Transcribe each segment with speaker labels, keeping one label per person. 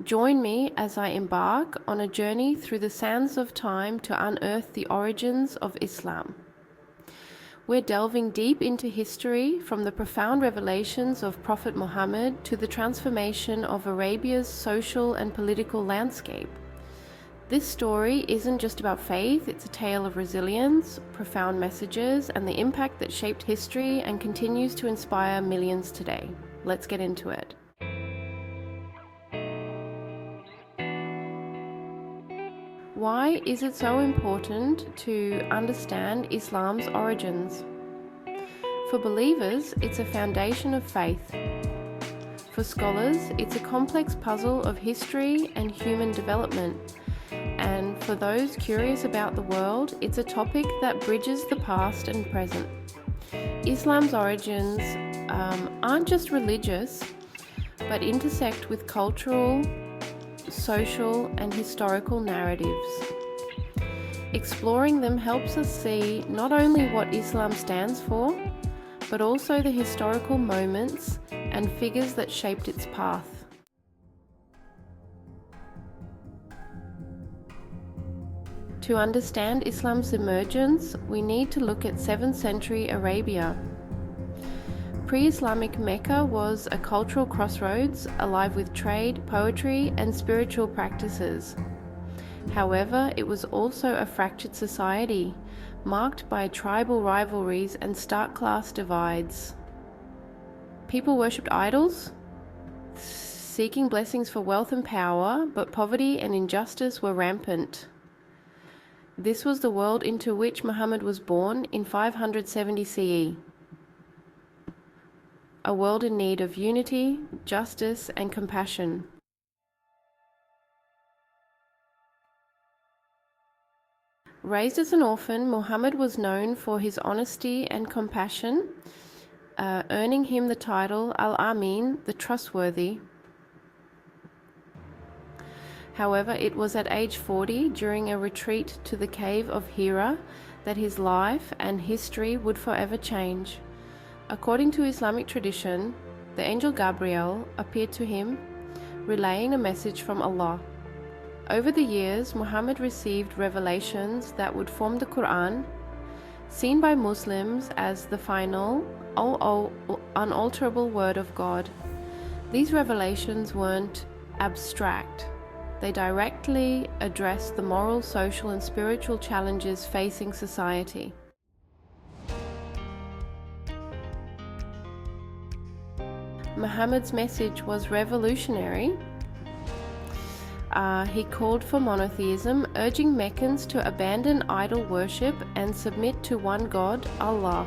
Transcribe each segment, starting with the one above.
Speaker 1: Join me as I embark on a journey through the sands of time to unearth the origins of Islam. We're delving deep into history, from the profound revelations of Prophet Muhammad to the transformation of Arabia's social and political landscape. This story isn't just about faith, it's a tale of resilience, profound messages, and the impact that shaped history and continues to inspire millions today. Let's get into it. Why is it so important to understand Islam's origins? For believers, it's a foundation of faith. For scholars, it's a complex puzzle of history and human development. And for those curious about the world, it's a topic that bridges the past and present. Islam's origins aren't just religious, but intersect with cultural, social, and historical narratives. Exploring them helps us see not only what Islam stands for, but also the historical moments and figures that shaped its path. To understand Islam's emergence, we need to look at 7th century Arabia. Pre-Islamic Mecca was a cultural crossroads, alive with trade, poetry, and spiritual practices. However, it was also a fractured society, marked by tribal rivalries and stark class divides. People worshipped idols, seeking blessings for wealth and power, but poverty and injustice were rampant. This was the world into which Muhammad was born in 570 CE. A world in need of unity, justice, and compassion. Raised as an orphan, Muhammad was known for his honesty and compassion, earning him the title Al-Amin, the Trustworthy. However, it was at age 40, during a retreat to the cave of Hira, that his life and history would forever change. According to Islamic tradition, the angel Gabriel appeared to him, relaying a message from Allah. Over the years, Muhammad received revelations that would form the Quran, seen by Muslims as the final, unalterable word of God. These revelations weren't abstract. They directly addressed the moral, social, and spiritual challenges facing society. Muhammad's message was revolutionary. He called for monotheism, urging Meccans to abandon idol worship and submit to one God, Allah.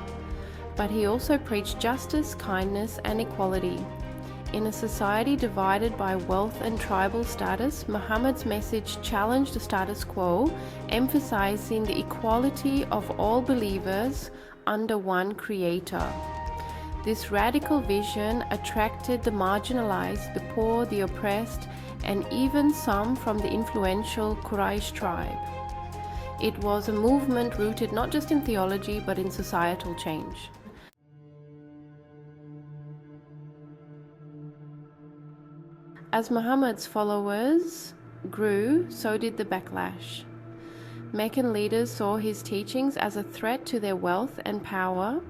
Speaker 1: But he also preached justice, kindness, and equality. In a society divided by wealth and tribal status, Muhammad's message challenged the status quo, emphasizing the equality of all believers under one creator. This radical vision attracted the marginalized, the poor, the oppressed, and even some from the influential Quraysh tribe. It was a movement rooted not just in theology, but in societal change. As Muhammad's followers grew, so did the backlash. Meccan leaders saw his teachings as a threat to their wealth and power,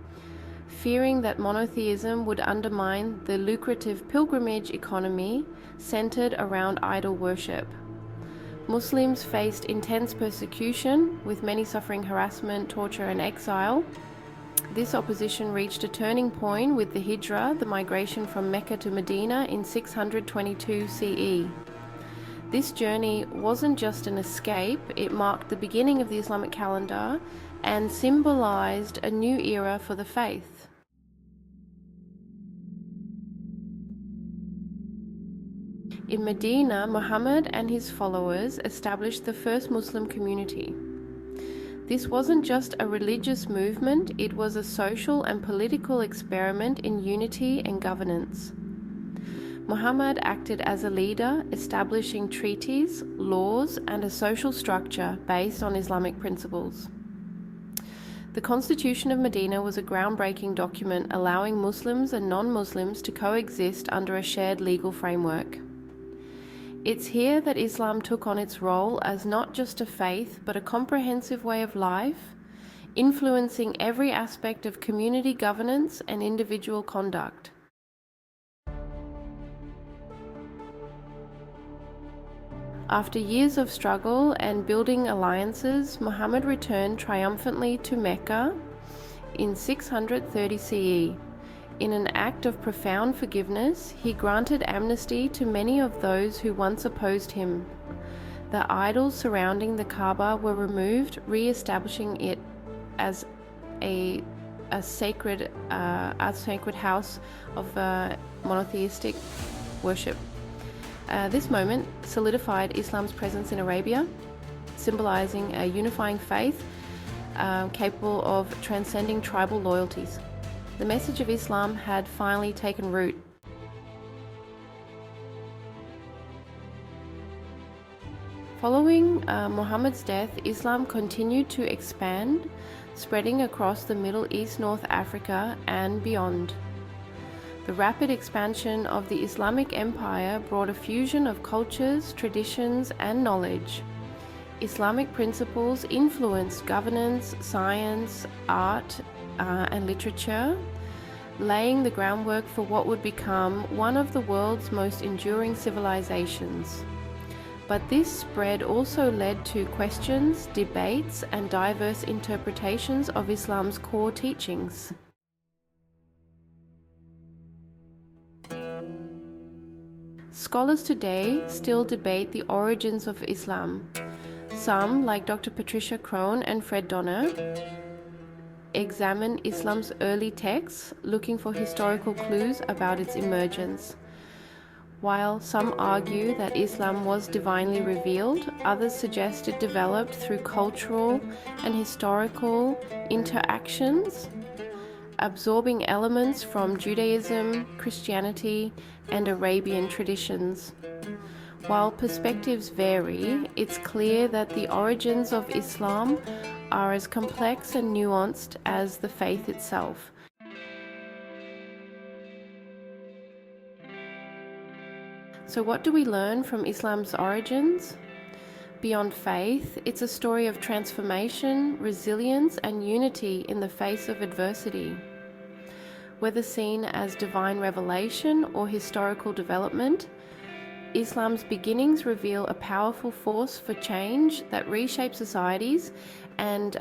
Speaker 1: fearing that monotheism would undermine the lucrative pilgrimage economy centered around idol worship. Muslims faced intense persecution, with many suffering harassment, torture, and exile. This opposition reached a turning point with the Hijra, the migration from Mecca to Medina, in 622 CE. This journey wasn't just an escape, it marked the beginning of the Islamic calendar and symbolized a new era for the faith. In Medina, Muhammad and his followers established the first Muslim community. This wasn't just a religious movement, it was a social and political experiment in unity and governance. Muhammad acted as a leader, establishing treaties, laws, and a social structure based on Islamic principles. The Constitution of Medina was a groundbreaking document allowing Muslims and non-Muslims to coexist under a shared legal framework. It's here that Islam took on its role as not just a faith, but a comprehensive way of life, influencing every aspect of community governance and individual conduct. After years of struggle and building alliances, Muhammad returned triumphantly to Mecca in 630 CE. In an act of profound forgiveness, he granted amnesty to many of those who once opposed him. The idols surrounding the Kaaba were removed, re-establishing it as a sacred house of monotheistic worship. This moment solidified Islam's presence in Arabia, symbolizing a unifying faith capable of transcending tribal loyalties. The message of Islam had finally taken root. Following Muhammad's death, Islam continued to expand, spreading across the Middle East, North Africa, and beyond. The rapid expansion of the Islamic Empire brought a fusion of cultures, traditions, and knowledge. Islamic principles influenced governance, science, art, and literature, laying the groundwork for what would become one of the world's most enduring civilizations. But this spread also led to questions, debates, and diverse interpretations of Islam's core teachings. Scholars today still debate the origins of Islam. Some, like Dr. Patricia Crone and Fred Donner, examine Islam's early texts, looking for historical clues about its emergence. While some argue that Islam was divinely revealed, others suggest it developed through cultural and historical interactions, absorbing elements from Judaism, Christianity, and Arabian traditions. While perspectives vary, it's clear that the origins of Islam are as complex and nuanced as the faith itself. So what do we learn from Islam's origins? Beyond faith, it's a story of transformation, resilience, and unity in the face of adversity. Whether seen as divine revelation or historical development, Islam's beginnings reveal a powerful force for change that reshapes societies and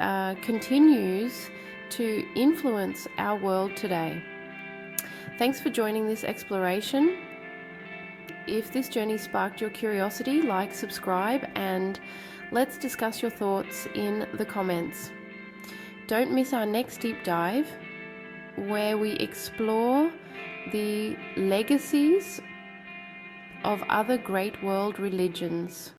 Speaker 1: continues to influence our world today. Thanks for joining this exploration. If this journey sparked your curiosity, like, subscribe, and let's discuss your thoughts in the comments. Don't miss our next deep dive, where we explore the legacies of other great world religions.